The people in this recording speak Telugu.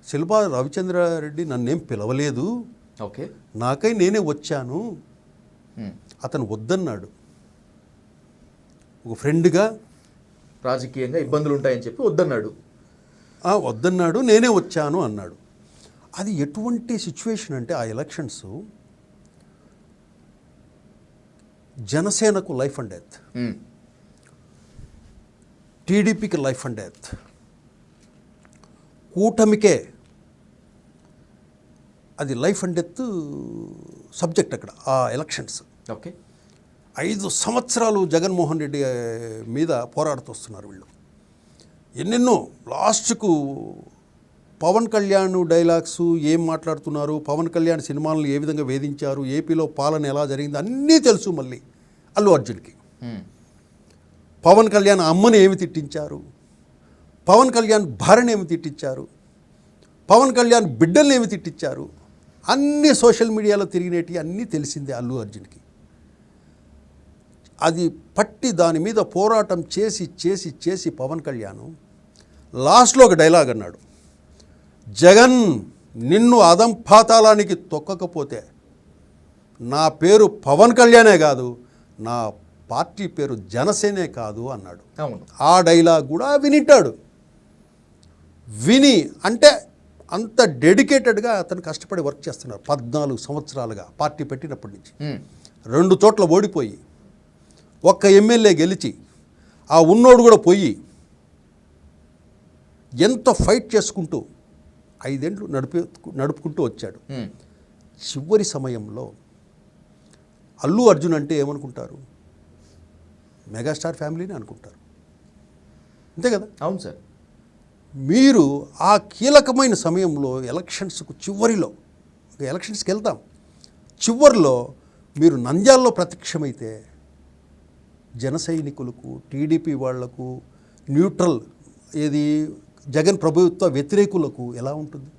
శిల్పా రవిచంద్రారెడ్డి నన్నేం పిలవలేదు, ఓకే, నాకై నేనే వచ్చాను, అతను వద్దన్నాడు. ఒక ఫ్రెండ్గా రాజకీయంగా ఇబ్బందులు ఉంటాయని చెప్పి వద్దన్నాడు. వద్దన్నాడు, నేనే వచ్చాను అన్నాడు. అది ఎటువంటి సిచ్యువేషన్ అంటే ఆ ఎలక్షన్స్ జనసేనకు లైఫ్ అండ్ డెత్, టీడీపీకి లైఫ్ అండ్ డెత్, కూటమికే అది లైఫ్ అండ్ డెత్ సబ్జెక్ట్ అక్కడ ఆ ఎలక్షన్స్. ఓకే, 5 సంవత్సరాలు జగన్మోహన్ రెడ్డి మీద పోరాడుతూస్తున్నారు వీళ్ళు. ఎన్నెన్నో లాస్ట్కు పవన్ కళ్యాణ్ డైలాగ్స్ ఏం మాట్లాడుతున్నారు, పవన్ కళ్యాణ్ సినిమాలను ఏ విధంగా వేధించారు, ఏపీలో పాలన ఎలా జరిగింది అన్నీ తెలుసు. మళ్ళీ అల్లు అర్జున్కి పవన్ కళ్యాణ్ అమ్మని ఏమి తిట్టించారు, పవన్ కళ్యాణ్ భార్యని ఏమి తిట్టించారు, పవన్ కళ్యాణ్ బిడ్డల్ని ఏమి తిట్టించారు, అన్నీ సోషల్ మీడియాలో తిరిగినేటి అన్నీ తెలిసిందే అల్లు అర్జున్కి. అది పట్టి దాని మీద పోరాటం చేసి చేసి చేసి పవన్ కళ్యాణ్ లాస్ట్లో ఒక డైలాగ్ అన్నాడు, జగన్ నిన్ను అదం పాతాళానికి తొక్కకపోతే నా పేరు పవన్ కళ్యాణే కాదు, నా పార్టీ పేరు జనసేనే కాదు అన్నాడు. ఆ డైలాగ్ కూడా వినింటాడు. విని అంటే అంత డెడికేటెడ్గా అతను కష్టపడి వర్క్ చేస్తున్నారు 14 సంవత్సరాలుగా పార్టీ పెట్టినప్పటి నుంచి. 2 చోట్ల ఓడిపోయి, ఒక్క ఎమ్మెల్యే గెలిచి, ఆ ఉన్నోడు కూడా పోయి ఎంత ఫైట్ చేసుకుంటూ 5 ఏళ్ళు నడుపుకుంటూ వచ్చాడు. చివరి సమయంలో అల్లు అర్జున్ అంటే ఏమనుకుంటారు, మెగాస్టార్ ఫ్యామిలీని అనుకుంటారు, అంతే కదా? అవును సార్. మీరు ఆ కీలకమైన సమయంలో ఎలక్షన్స్కు చివరిలో, ఎలక్షన్స్కి వెళ్తాం, చివరిలో మీరు నంద్యాలలో ప్రత్యక్షమైతే జన సైనికులకు, టీడీపీ వాళ్లకు, న్యూట్రల్ ఏది జగన్ ప్రభుత్వ వ్యతిరేకులకు ఎలా ఉంటుంది?